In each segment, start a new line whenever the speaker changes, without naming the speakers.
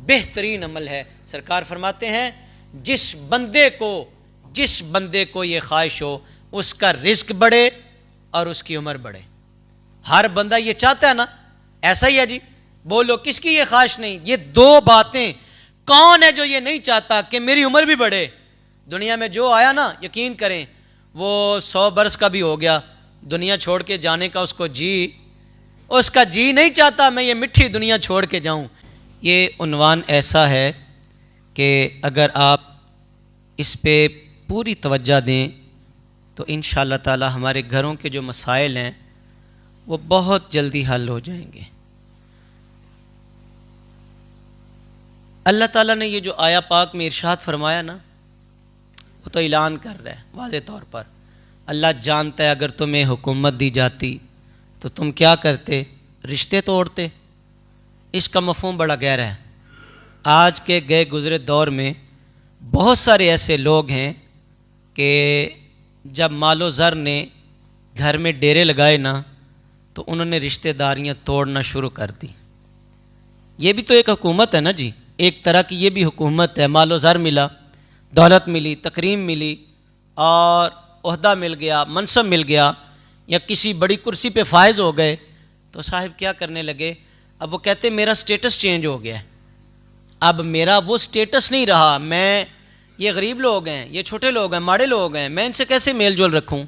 بہترین عمل ہے۔ سرکار فرماتے ہیں جس بندے کو یہ خواہش ہو اس کا رزق بڑھے اور اس کی عمر بڑھے۔ ہر بندہ یہ چاہتا ہے نا، ایسا ہی ہے جی، بولو کس کی یہ خواہش نہیں؟ یہ دو باتیں، کون ہے جو یہ نہیں چاہتا کہ میری عمر بھی بڑھے؟ دنیا میں جو آیا نا، یقین کریں وہ 100 برس کا بھی ہو گیا، دنیا چھوڑ کے جانے کا اس کا جی نہیں چاہتا میں یہ مٹھی دنیا چھوڑ کے جاؤں۔ یہ عنوان ایسا ہے کہ اگر آپ اس پہ پوری توجہ دیں تو انشاءاللہ تعالی ہمارے گھروں کے جو مسائل ہیں وہ بہت جلدی حل ہو جائیں گے۔ اللہ تعالیٰ نے یہ جو آیا پاک میں ارشاد فرمایا نا، وہ تو اعلان کر رہا ہے واضح طور پر، اللہ جانتا ہے اگر تمہیں حکومت دی جاتی تو تم کیا کرتے؟ رشتے توڑتے۔ اس کا مفہوم بڑا گہرا ہے۔ آج کے گئے گزرے دور میں بہت سارے ایسے لوگ ہیں کہ جب مال و زر نے گھر میں ڈیرے لگائے نا تو انہوں نے رشتہ داریاں توڑنا شروع کر دی۔ یہ بھی تو ایک حکومت ہے نا جی، ایک طرح کی یہ بھی حکومت ہے۔ مال و زر ملا، دولت ملی، تکریم ملی اور عہدہ مل گیا، منصب مل گیا، یا کسی بڑی کرسی پہ فائز ہو گئے تو صاحب کیا کرنے لگے؟ اب وہ کہتے میرا سٹیٹس چینج ہو گیا ہے، اب میرا وہ سٹیٹس نہیں رہا، میں یہ غریب لوگ ہیں، یہ چھوٹے لوگ ہیں، ماڑے لوگ ہیں، میں ان سے کیسے میل جول رکھوں؟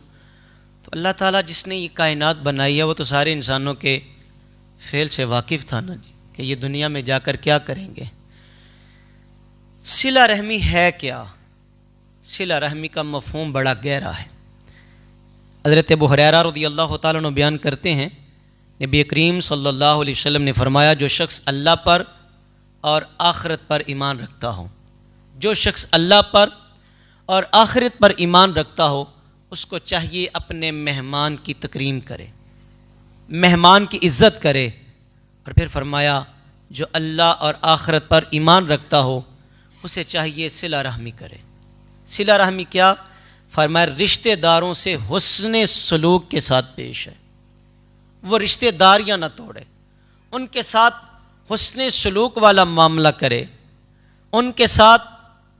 تو اللہ تعالیٰ جس نے یہ کائنات بنائی ہے وہ تو سارے انسانوں کے فعل سے واقف تھا نا جی، کہ یہ دنیا میں جا کر کیا کریں گے۔ صلہ رحمی ہے کیا؟ صلہ رحمی کا مفہوم بڑا گہرا ہے۔ حضرت ابو ہریرہ رضی اللہ تعالیٰ عنہ بیان کرتے ہیں، نبی کریم صلی اللہ علیہ وسلم نے فرمایا جو شخص اللہ پر اور آخرت پر ایمان رکھتا ہو، جو شخص اللہ پر اور آخرت پر ایمان رکھتا ہو اس کو چاہیے اپنے مہمان کی تکریم کرے، مہمان کی عزت کرے۔ اور پھر فرمایا جو اللہ اور آخرت پر ایمان رکھتا ہو اسے چاہیے صلہ رحمی کرے۔ صلہ رحمی کیا؟ فرمایا رشتہ داروں سے حسن سلوک کے ساتھ پیش ہے، وہ رشتہ داریاں نہ توڑے، ان کے ساتھ حسن سلوک والا معاملہ کرے، ان کے ساتھ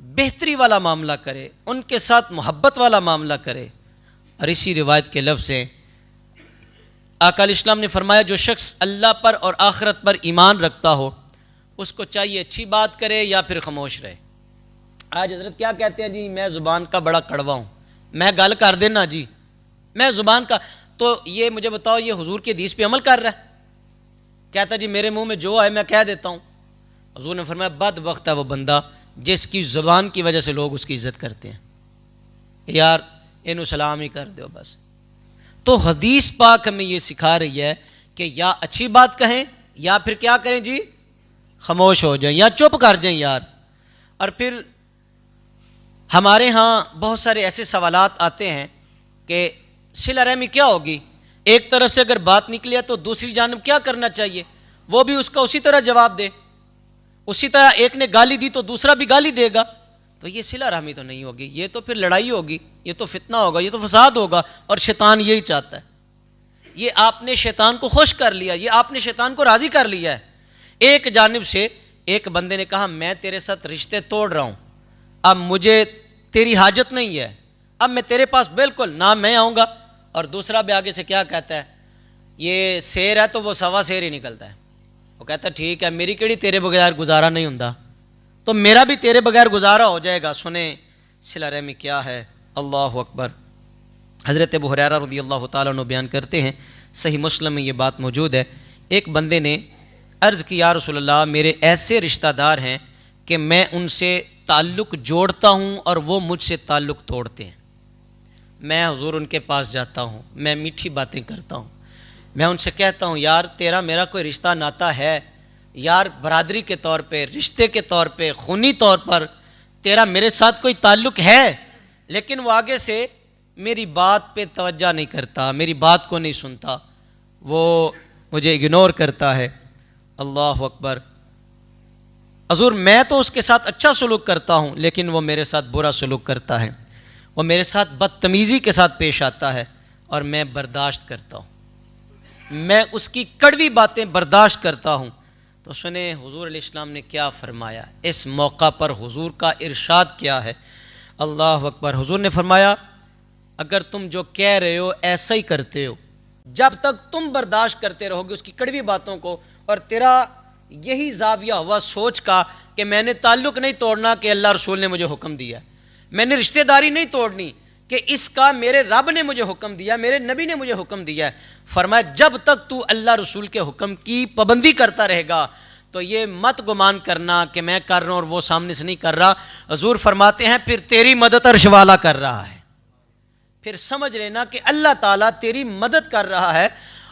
بہتری والا معاملہ کرے، ان کے ساتھ محبت والا معاملہ کرے۔ اور اسی روایت کے لفظ ہیں، آقا علیہ السلام نے فرمایا جو شخص اللہ پر اور آخرت پر ایمان رکھتا ہو اس کو چاہیے اچھی بات کرے یا پھر خاموش رہے۔ آج حضرت کیا کہتے ہیں جی میں زبان کا بڑا کڑوا ہوں، میں گل کر دینا جی، میں زبان کا، تو یہ مجھے بتاؤ یہ حضور کی حدیث پہ عمل کر رہا ہے؟ کہتا جی میرے منہ میں جو آئے میں کہہ دیتا ہوں۔ حضور نے فرمایا بد وقت ہے وہ بندہ جس کی زبان کی وجہ سے لوگ اس کی عزت کرتے ہیں، یار انہوں سلام ہی کر دو بس۔ تو حدیث پاک ہمیں یہ سکھا رہی ہے کہ یا اچھی بات کہیں یا پھر کیا کریں جی، خاموش ہو جائیں یا چپ کر جائیں یار۔ اور پھر ہمارے ہاں بہت سارے ایسے سوالات آتے ہیں کہ صلہ رحمی کیا ہوگی؟ ایک طرف سے اگر بات نکلی ہے تو دوسری جانب کیا کرنا چاہیے؟ وہ بھی اس کا اسی طرح جواب دے، اسی طرح ایک نے گالی دی تو دوسرا بھی گالی دے گا، تو یہ صلہ رحمی تو نہیں ہوگی، یہ تو پھر لڑائی ہوگی، یہ تو فتنہ ہوگا، یہ تو فساد ہوگا، اور شیطان یہی چاہتا ہے۔ یہ آپ نے شیطان کو خوش کر لیا، یہ آپ نے شیطان کو راضی کر لیا ہے۔ ایک جانب سے ایک بندے نے کہا میں تیرے ساتھ رشتے توڑ رہا ہوں، اب مجھے تیری حاجت نہیں ہے، اب میں تیرے پاس بالکل نہ میں آؤں گا، اور دوسرا بھی آگے سے کیا کہتا ہے، یہ سیر ہے تو وہ سوا سیر ہی نکلتا ہے، وہ کہتا ہے ٹھیک ہے میری کیڑی تیرے بغیر گزارا نہیں ہوندا، تو میرا بھی تیرے بغیر گزارا ہو جائے گا۔ سنیں صلہ رحمی کیا ہے، اللہ اکبر۔ حضرت ابو ہریرہ رضی اللہ تعالیٰ عنہ بیان کرتے ہیں، صحیح مسلم میں یہ بات موجود ہے، ایک بندے نے عرض کی یا رسول اللہ میرے ایسے رشتہ دار ہیں کہ میں ان سے تعلق جوڑتا ہوں اور وہ مجھ سے تعلق توڑتے ہیں، میں حضور ان کے پاس جاتا ہوں، میں میٹھی باتیں کرتا ہوں، میں ان سے کہتا ہوں یار تیرا میرا کوئی رشتہ ناتا ہے یار، برادری کے طور پہ، رشتے کے طور پہ، خونی طور پر تیرا میرے ساتھ کوئی تعلق ہے، لیکن وہ آگے سے میری بات پہ توجہ نہیں کرتا، میری بات کو نہیں سنتا، وہ مجھے اگنور کرتا ہے۔ اللہ اکبر۔ حضور میں تو اس کے ساتھ اچھا سلوک کرتا ہوں لیکن وہ میرے ساتھ برا سلوک کرتا ہے، وہ میرے ساتھ بدتمیزی کے ساتھ پیش آتا ہے اور میں برداشت کرتا ہوں، میں اس کی کڑوی باتیں برداشت کرتا ہوں۔ تو تو سنیں حضور علیہ السلام نے کیا فرمایا، اس موقع پر حضور کا ارشاد کیا ہے۔ اللہ اکبر۔ حضور نے فرمایا اگر تم جو کہہ رہے ہو ایسا ہی کرتے ہو، جب تک تم برداشت کرتے رہو گے اس کی کڑوی باتوں کو، اور تیرا یہی زاویہ ہوا سوچ کا کہ میں نے تعلق نہیں توڑنا کہ اللہ رسول نے مجھے حکم دیا، میں نے رشتہ داری نہیں توڑنی کہ اس کا میرے رب نے مجھے حکم دیا، میرے نبی نے مجھے حکم دیا ہے، فرمایا جب تک تو اللہ رسول کے حکم کی پابندی کرتا رہے گا تو یہ مت گمان کرنا کہ میں کر رہا ہوں اور وہ سامنے سے نہیں کر رہا۔ حضور فرماتے ہیں پھر تیری مدد عرش والا کر رہا ہے، پھر سمجھ لینا کہ اللہ تعالیٰ تیری مدد کر رہا ہے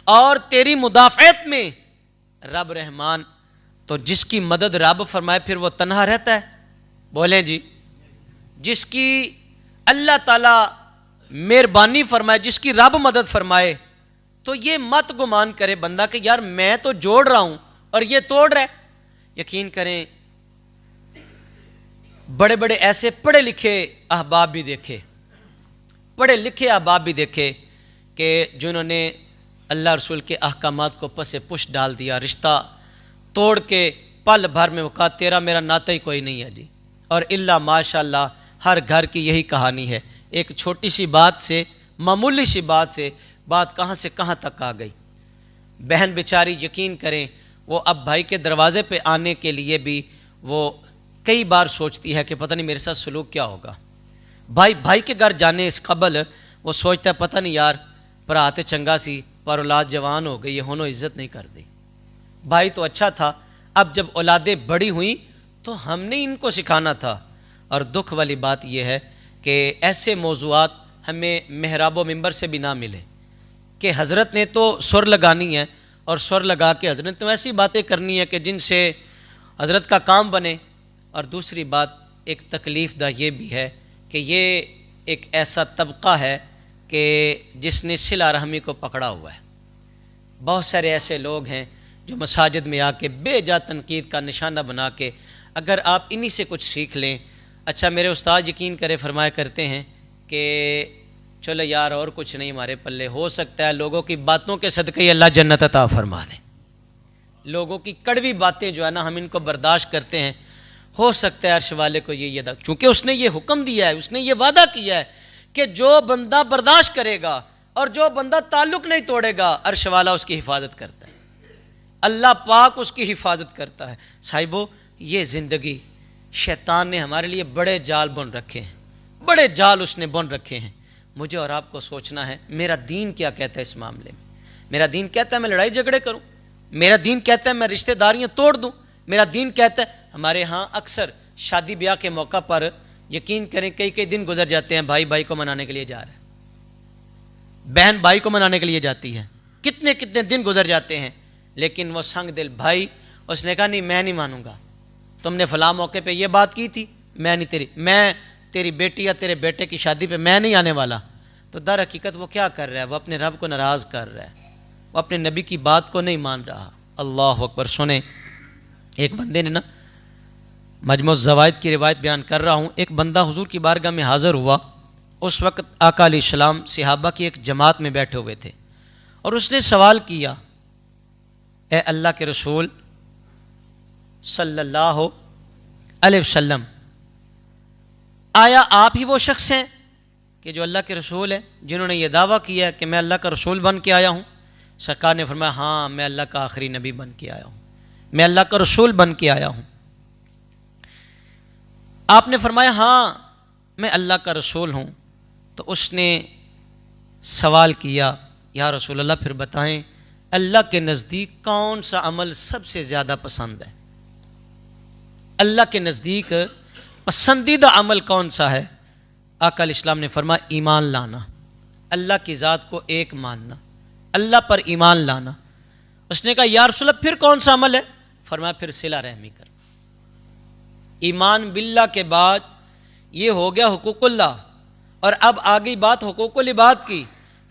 اور تیری مدافعت میں رب رحمان۔ تو جس کی مدد رب فرمائے پھر وہ تنہا رہتا ہے؟ بولیں جی۔ جس کی اللہ تعالیٰ مہربانی فرمائے، جس کی رب مدد فرمائے، تو یہ مت گمان کرے بندہ کہ یار میں تو جوڑ رہا ہوں اور یہ توڑ رہا ہے۔ یقین کریں بڑے بڑے ایسے پڑھے لکھے احباب بھی دیکھے، پڑھے لکھے احباب بھی دیکھے کہ جنہوں نے اللہ رسول کے احکامات کو پس پش ڈال دیا، رشتہ توڑ کے پل بھر میں وہ کہا تیرا میرا ناطہ ہی کوئی نہیں ہے جی۔ اور اللہ ماشاء اللہ ہر گھر کی یہی کہانی ہے، ایک چھوٹی سی بات سے، معمولی سی بات سے بات کہاں سے کہاں تک آ گئی۔ بہن بیچاری یقین کریں وہ اب بھائی کے دروازے پہ آنے کے لیے بھی وہ کئی بار سوچتی ہے کہ پتہ نہیں میرے ساتھ سلوک کیا ہوگا۔ بھائی کے گھر جانے اس قبل وہ سوچتا ہے پتہ نہیں یار بھرا تے چنگا سی پر اولاد جوان ہو گئی، یہ ہونوں عزت نہیں کر دی۔ بھائی تو اچھا تھا، اب جب اولادیں بڑی ہوئیں تو ہم نے ان کو سکھانا تھا۔ اور دکھ والی بات یہ ہے کہ ایسے موضوعات ہمیں محراب و منبر سے بھی نہ ملے کہ حضرت نے تو سر لگانی ہے اور سر لگا کے حضرت نے تو ایسی باتیں کرنی ہے کہ جن سے حضرت کا کام بنے۔ اور دوسری بات ایک تکلیف دہ یہ بھی ہے کہ یہ ایک ایسا طبقہ ہے کہ جس نے صلہ رحمی کو پکڑا ہوا ہے۔ بہت سارے ایسے لوگ ہیں جو مساجد میں آ کے بے جا تنقید کا نشانہ بنا کے اگر آپ انہی سے کچھ سیکھ لیں۔ اچھا میرے استاد یقین کرے فرمایا کرتے ہیں کہ چلو یار اور کچھ نہیں ہمارے پلے، ہو سکتا ہے لوگوں کی باتوں کے صدقے اللہ جنت عطا فرما دے۔ لوگوں کی کڑوی باتیں جو ہے نا ہم ان کو برداشت کرتے ہیں، ہو سکتا ہے عرش والے کو یہ چونکہ اس نے یہ حکم دیا ہے، اس نے یہ وعدہ کیا ہے کہ جو بندہ برداشت کرے گا اور جو بندہ تعلق نہیں توڑے گا عرش والا اس کی حفاظت کرتا ہے، اللہ پاک اس کی حفاظت کرتا ہے۔ صاحبو یہ زندگی شیطان نے ہمارے لیے بڑے جال بن رکھے ہیں، بڑے جال اس نے بن رکھے ہیں۔ مجھے اور آپ کو سوچنا ہے میرا دین کیا کہتا ہے اس معاملے میں۔ میرا دین کہتا ہے میں لڑائی جھگڑے کروں، میرا دین کہتا ہے میں رشتہ داریاں توڑ دوں، میرا دین کہتا ہے ہمارے ہاں اکثر شادی بیاہ کے موقع پر یقین کریں کئی دن گزر جاتے ہیں، بھائی کو منانے کے لیے جا رہا ہے، بہن بھائی کو منانے کے لیے جاتی ہے، کتنے دن گزر جاتے ہیں، لیکن وہ سنگ دل بھائی اس نے کہا نہیں میں نہیں مانوں گا، تم نے فلاں موقع پہ یہ بات کی تھی، میں تیری بیٹی یا تیرے بیٹے کی شادی پہ میں نہیں آنے والا۔ تو در حقیقت وہ کیا کر رہا ہے؟ وہ اپنے رب کو ناراض کر رہا ہے، وہ اپنے نبی کی بات کو نہیں مان رہا۔ اللہ اکبر۔ سنیں ایک بندے نے نا مجموع الزوائد کی روایت بیان کر رہا ہوں، ایک بندہ حضور کی بارگاہ میں حاضر ہوا، اس وقت آقا علیہ السلام صحابہ کی ایک جماعت میں بیٹھے ہوئے تھے، اور اس نے سوال کیا اے اللہ کے رسول صلی اللہ علیہ وسلم، آیا آپ ہی وہ شخص ہیں کہ جو اللہ کے رسول ہیں جنہوں نے یہ دعویٰ کیا ہے کہ میں اللہ کا رسول بن کے آیا ہوں؟ سرکار نے فرمایا ہاں میں اللہ کا آخری نبی بن کے آیا ہوں، میں اللہ کا رسول بن کے آیا ہوں۔ آپ نے فرمایا ہاں میں اللہ کا رسول ہوں۔ تو اس نے سوال کیا یا رسول اللہ پھر بتائیں اللہ کے نزدیک کون سا عمل سب سے زیادہ پسند ہے؟ اللہ کے نزدیک پسندیدہ عمل کون سا ہے؟ آقا علیہ السلام نے فرمایا ایمان لانا، اللہ کی ذات کو ایک ماننا، اللہ پر ایمان لانا۔ اس نے کہا یا رسول اللہ پھر کون سا عمل ہے؟ فرمایا پھر صلہ رحمی کر۔ ایمان باللہ کے بعد یہ ہو گیا حقوق اللہ، اور اب آگئی بات حقوق العباد کی۔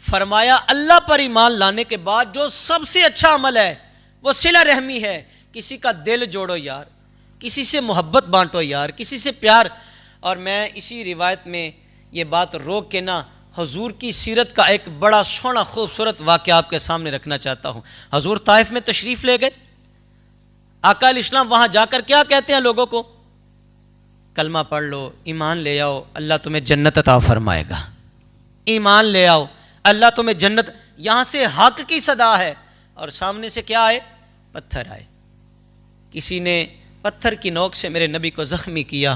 فرمایا اللہ پر ایمان لانے کے بعد جو سب سے اچھا عمل ہے وہ صلہ رحمی ہے۔ کسی کا دل جوڑو یار، کسی سے محبت بانٹو یار، کسی سے پیار۔ اور میں اسی روایت میں یہ بات روک کے نا حضور کی سیرت کا ایک بڑا سونا خوبصورت واقعہ آپ کے سامنے رکھنا چاہتا ہوں۔ حضور طائف میں تشریف لے گئے، آقا علیہ السلام وہاں جا کر کیا کہتے ہیں لوگوں کو؟ کلمہ پڑھ لو، ایمان لے آؤ، اللہ تمہیں جنت عطا فرمائے گا، ایمان لے آؤ، اللہ تمہیں جنت. یہاں سے حق کی صدا ہے اور سامنے سے کیا آئے؟ پتھر آئے. کسی نے پتھر کی نوک سے میرے نبی کو زخمی کیا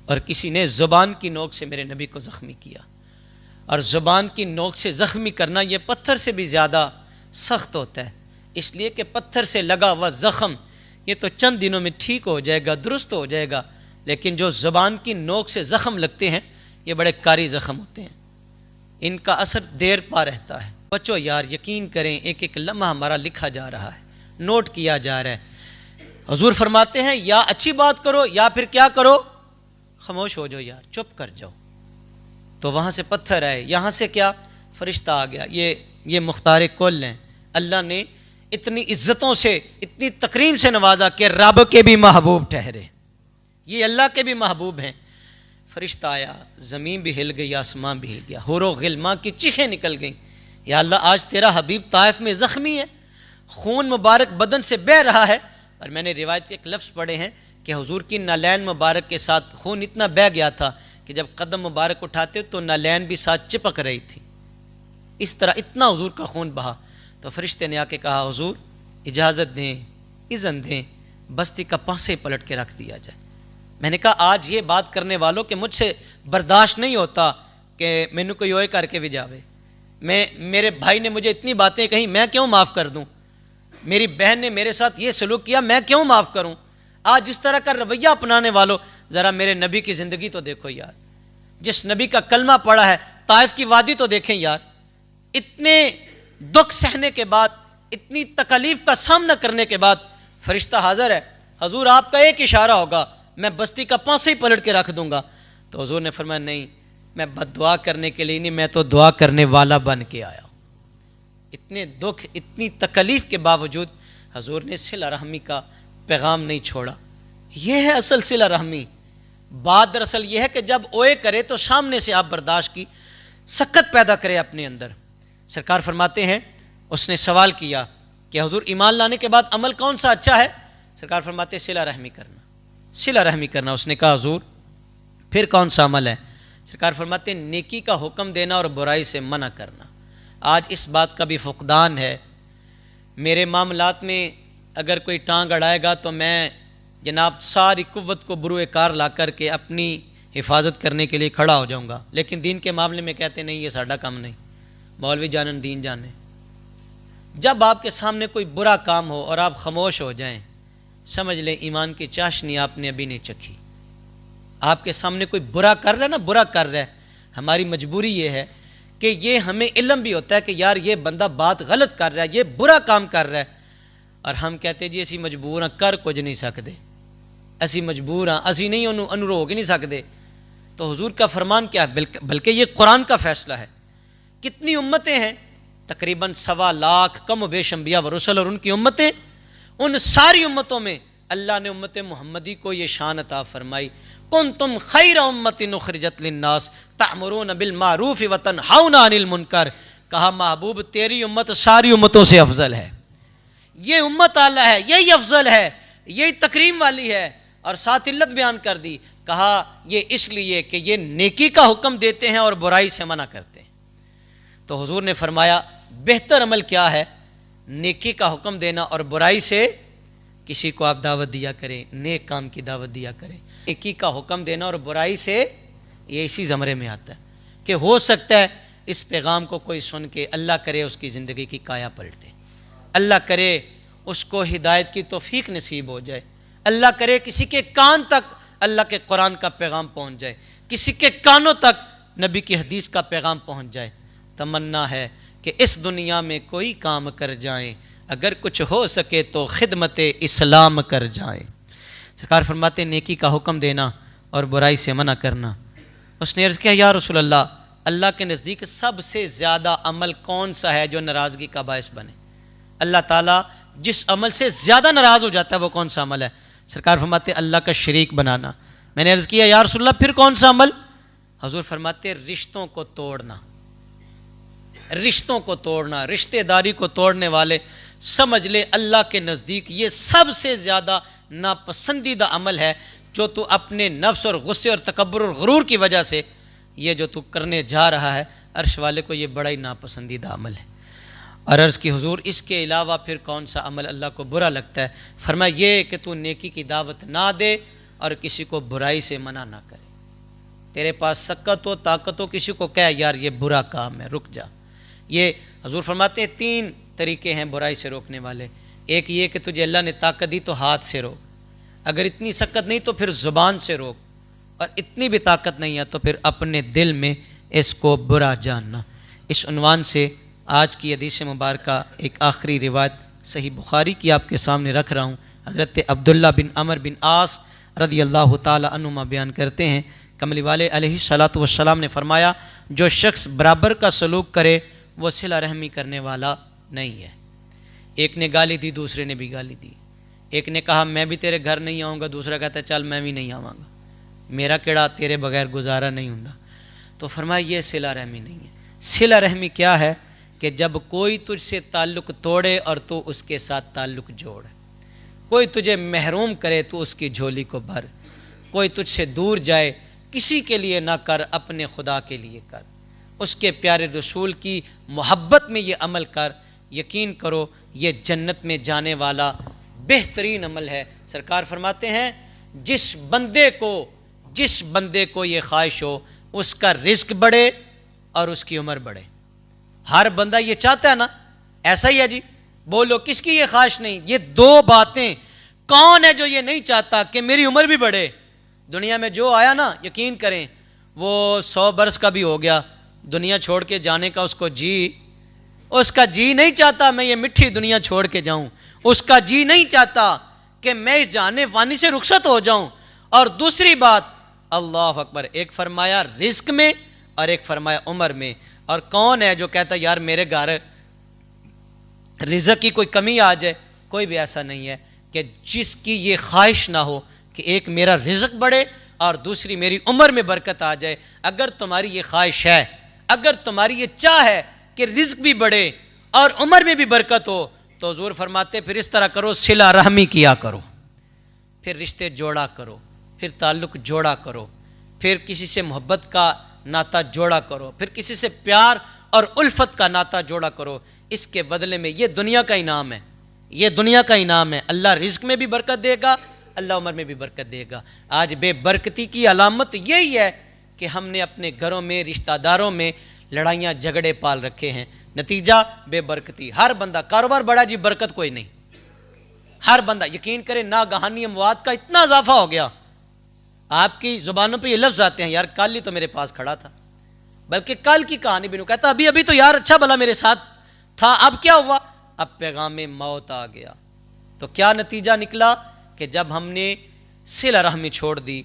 اور کسی نے زبان کی نوک سے میرے نبی کو زخمی کیا. اور زبان کی نوک سے زخمی کرنا یہ پتھر سے بھی زیادہ سخت ہوتا ہے، اس لیے کہ پتھر سے لگا ہوا زخم یہ تو چند دنوں میں ٹھیک ہو جائے گا، درست ہو جائے گا، لیکن جو زبان کی نوک سے زخم لگتے ہیں یہ بڑے کاری زخم ہوتے ہیں، ان کا اثر دیر پا رہتا ہے. بچو یار یقین کریں، ایک ایک لمحہ ہمارا لکھا جا رہا ہے، نوٹ کیا جا رہا ہے. حضور فرماتے ہیں یا اچھی بات کرو یا پھر کیا کرو؟ خاموش ہو جاؤ یار، چپ کر جاؤ. تو وہاں سے پتھر آئے، یہاں سے کیا؟ فرشتہ آ گیا. یہ مختار کل ہیں، اللہ نے اتنی عزتوں سے اتنی تکریم سے نوازا کہ رب کے بھی محبوب ٹھہرے، یہ اللہ کے بھی محبوب ہیں. فرشتہ آیا، زمین بھی ہل گئی، آسمان بھی ہل گیا، حور و غلمان کی چیخیں نکل گئیں. یا اللہ آج تیرا حبیب طائف میں زخمی ہے، خون مبارک بدن سے بہہ رہا ہے. اور میں نے روایت کے ایک لفظ پڑھے ہیں کہ حضور کی نالین مبارک کے ساتھ خون اتنا بہہ گیا تھا کہ جب قدم مبارک اٹھاتے تو نالین بھی ساتھ چپک رہی تھی، اس طرح اتنا حضور کا خون بہا. تو فرشتے نے آ کے کہا حضور اجازت دیں، اذن دیں، بستی کا پانسے پلٹ کے رکھ دیا جائے. میں نے کہا آج یہ بات کرنے والوں کہ مجھ سے برداشت نہیں ہوتا کہ مینو کوئی اوئے کر کے بھی جاوے. میرے بھائی نے مجھے اتنی باتیں کہیں، میں کیوں معاف کر دوں؟ میری بہن نے میرے ساتھ یہ سلوک کیا، میں کیوں معاف کروں؟ آج جس طرح کا رویہ اپنانے والوں، ذرا میرے نبی کی زندگی تو دیکھو یار، جس نبی کا کلمہ پڑا ہے، طائف کی وادی تو دیکھیں یار. اتنے دکھ سہنے کے بعد، اتنی تکلیف کا سامنا کرنے کے بعد فرشتہ حاضر ہے. حضور آپ کا ایک اشارہ ہوگا میں بستی کا پانسے ہی پلٹ کے رکھ دوں گا. تو حضور نے فرمایا نہیں، میں بد دعا کرنے کے لیے نہیں، میں تو دعا کرنے والا بن کے آیا. اتنے دکھ اتنی تکلیف کے باوجود حضور نے صلہ رحمی کا پیغام نہیں چھوڑا. یہ ہے اصل صلہ رحمی. بات دراصل یہ ہے کہ جب اوئے کرے تو سامنے سے آپ برداشت کی سکت پیدا کرے اپنے اندر. سرکار فرماتے ہیں اس نے سوال کیا کہ حضور ایمان لانے کے بعد عمل کون سا اچھا ہے؟ سرکار فرماتے ہیں صلہ رحمی کرنا، صلہ رحمی کرنا. اس نے کہا حضور پھر کون سا عمل ہے؟ سرکار فرماتے ہیں نیکی کا حکم دینا اور برائی سے منع کرنا. آج اس بات کا بھی فقدان ہے. میرے معاملات میں اگر کوئی ٹانگ اڑائے گا تو میں جناب ساری قوت کو بروئے کار لا کر کے اپنی حفاظت کرنے کے لیے کھڑا ہو جاؤں گا، لیکن دین کے معاملے میں کہتے نہیں یہ ساڈا کام نہیں، مولوی جانن دین جانے. جب آپ کے سامنے کوئی برا کام ہو اور آپ خاموش ہو جائیں، سمجھ لیں ایمان کی چاشنی آپ نے ابھی نہیں چکھی. آپ کے سامنے کوئی برا کر رہا ہے نا، برا کر رہا ہے، ہماری مجبوری یہ ہے کہ یہ ہمیں علم بھی ہوتا ہے کہ یار یہ بندہ بات غلط کر رہا ہے، یہ برا کام کر رہا ہے، اور ہم کہتے ہیں جی اسی مجبور ہیں، کر کچھ نہیں سکتے، اسی مجبور ہیں، اسی نہیں انہوں روک نہیں سکتے. تو حضور کا فرمان کیا ہے؟ بلکہ یہ قرآن کا فیصلہ ہے. کتنی امتیں ہیں؟ تقریباً 1.25 لاکھ کم و بیش انبیاء و رسل اور ان کی امتیں. ان ساری امتوں میں اللہ نے امت محمدی کو یہ شان عطا فرمائی، کنتم خیر امت اخرجت للناس تأمرون بالمعروف وتنہون عن المنکر. کہا محبوب تیری امت ساری امتوں سے افضل ہے، یہ امت اعلیٰ ہے، یہی افضل ہے، یہی تکریم والی ہے. اور ساتھ علت بیان کر دی، کہا یہ اس لیے کہ یہ نیکی کا حکم دیتے ہیں اور برائی سے منع کرتے ہیں. تو حضور نے فرمایا بہتر عمل کیا ہے؟ نیکی کا حکم دینا اور برائی سے کسی کو آپ دعوت دیا کریں، نیک کام کی دعوت دیا کریں. نیکی کا حکم دینا اور برائی سے یہ اسی زمرے میں آتا ہے کہ ہو سکتا ہے اس پیغام کو کوئی سن کے اللہ کرے اس کی زندگی کی کایا پلٹے، اللہ کرے اس کو ہدایت کی توفیق نصیب ہو جائے، اللہ کرے کسی کے کان تک اللہ کے قرآن کا پیغام پہنچ جائے، کسی کے کانوں تک نبی کی حدیث کا پیغام پہنچ جائے. تمنا ہے کہ اس دنیا میں کوئی کام کر جائیں، اگر کچھ ہو سکے تو خدمت اسلام کر جائیں. سرکار فرماتے ہیں نیکی کا حکم دینا اور برائی سے منع کرنا. اس نے عرض کیا یا رسول اللہ، اللہ کے نزدیک سب سے زیادہ عمل کون سا ہے جو ناراضگی کا باعث بنے؟ اللہ تعالیٰ جس عمل سے زیادہ ناراض ہو جاتا ہے وہ کون سا عمل ہے؟ سرکار فرماتے ہیں اللہ کا شریک بنانا. میں نے عرض کیا یا رسول اللہ پھر کون سا عمل؟ حضور فرماتے ہیں رشتوں کو توڑنا. رشتوں کو توڑنا، رشتہ داری کو توڑنے والے سمجھ لے اللہ کے نزدیک یہ سب سے زیادہ ناپسندیدہ عمل ہے جو تو اپنے نفس اور غصے اور تکبر اور غرور کی وجہ سے یہ جو تو کرنے جا رہا ہے، عرش والے کو یہ بڑا ہی ناپسندیدہ عمل ہے۔ اور عرض کی حضور اس کے علاوہ پھر کون سا عمل اللہ کو برا لگتا ہے؟ فرمایا یہ کہ تو نیکی کی دعوت نہ دے اور کسی کو برائی سے منع نہ کرے۔ تیرے پاس سکت ہو، طاقت ہو، کسی کو کہے یار یہ برا کام ہے، رک جا۔ یہ حضور فرماتے ہیں 3 طریقے ہیں برائی سے روکنے والے۔ ایک یہ کہ تجھے اللہ نے طاقت دی تو ہاتھ سے روک، اگر اتنی سکت نہیں تو پھر زبان سے روک، اور اتنی بھی طاقت نہیں ہے تو پھر اپنے دل میں اس کو برا جاننا۔ اس عنوان سے آج کی حدیث مبارکہ ایک آخری روایت صحیح بخاری کی آپ کے سامنے رکھ رہا ہوں۔ حضرت عبداللہ بن عمر بن عاص رضی اللہ تعالی عنہما بیان کرتے ہیں، کملی والے علیہ الصلوۃ والسلام نے فرمایا جو شخص برابر کا سلوک کرے وہ صلہ رحمی کرنے والا نہیں ہے۔ ایک نے گالی دی، دوسرے نے بھی گالی دی۔ ایک نے کہا میں بھی تیرے گھر نہیں آؤں گا، دوسرا کہتا ہے چل میں بھی نہیں آواں گا، میرا کیڑا تیرے بغیر گزارا نہیں ہوں۔ تو فرمایا یہ صلہ رحمی نہیں ہے۔ صلہ رحمی کیا ہے؟ کہ جب کوئی تجھ سے تعلق توڑے اور تو اس کے ساتھ تعلق جوڑ، کوئی تجھے محروم کرے تو اس کی جھولی کو بھر، کوئی تجھ سے دور جائے کسی کے لیے نہ کر، اپنے خدا کے لیے کر، اس کے پیارے رسول کی محبت میں یہ عمل کر، یقین کرو یہ جنت میں جانے والا بہترین عمل ہے۔ سرکار فرماتے ہیں جس بندے کو یہ خواہش ہو اس کا رزق بڑھے اور اس کی عمر بڑھے۔ ہر بندہ یہ چاہتا ہے نا، ایسا ہی ہے جی، بولو کس کی یہ خواہش نہیں؟ یہ 2 باتیں، کون ہے جو یہ نہیں چاہتا کہ میری عمر بھی بڑھے؟ دنیا میں جو آیا نا یقین کریں وہ 100 برس کا بھی ہو گیا، دنیا چھوڑ کے جانے کا اس کا جی نہیں چاہتا میں یہ مٹھی دنیا چھوڑ کے جاؤں، اس کا جی نہیں چاہتا کہ میں اس جانے فانی سے رخصت ہو جاؤں۔ اور دوسری بات اللہ اکبر، ایک فرمایا رزق میں اور ایک فرمایا عمر میں۔ اور کون ہے جو کہتا یار میرے گھر رزق کی کوئی کمی آ جائے؟ کوئی بھی ایسا نہیں ہے کہ جس کی یہ خواہش نہ ہو کہ ایک میرا رزق بڑھے اور دوسری میری عمر میں برکت آ جائے۔ اگر تمہاری یہ خواہش ہے، اگر تمہاری یہ چاہ ہے کہ رزق بھی بڑھے اور عمر میں بھی برکت ہو، تو حضور فرماتے پھر اس طرح کرو، صلہ رحمی کیا کرو، پھر رشتے جوڑا کرو، پھر تعلق جوڑا کرو، پھر کسی سے محبت کا ناتا جوڑا کرو، پھر کسی سے پیار اور الفت کا ناتا جوڑا کرو۔ اس کے بدلے میں یہ دنیا کا انعام ہے، یہ دنیا کا انعام ہے۔ اللہ رزق میں بھی برکت دے گا، اللہ عمر میں بھی برکت دے گا۔ آج بے برکتی کی علامت یہی ہے کہ ہم نے اپنے گھروں میں رشتہ داروں میں لڑائیاں جھگڑے پال رکھے ہیں، نتیجہ بے برکتی۔ ہر بندہ کاروبار بڑا جی، برکت کوئی نہیں۔ ہر بندہ یقین کرے ناگہانی اموات کا اتنا اضافہ ہو گیا، آپ کی زبانوں پہ یہ لفظ آتے ہیں یار کل ہی تو میرے پاس کھڑا تھا، بلکہ کل کی کہانی بھی نہیں کہتا، ابھی تو یار اچھا بھلا میرے ساتھ تھا، اب کیا ہوا؟ اب پیغام موت آ گیا۔ تو کیا نتیجہ نکلا کہ جب ہم نے صلہ رحمی چھوڑ دی،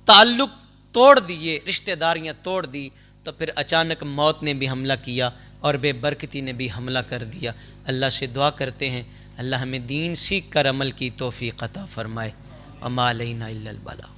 تعلق توڑ دیے، رشتہ داریاں توڑ دی، تو پھر اچانک موت نے بھی حملہ کیا اور بے برکتی نے بھی حملہ کر دیا۔ اللہ سے دعا کرتے ہیں اللہ ہمیں دین سیکھ کر عمل کی توفیق عطا فرمائے۔ وما علینا الا البلاغ۔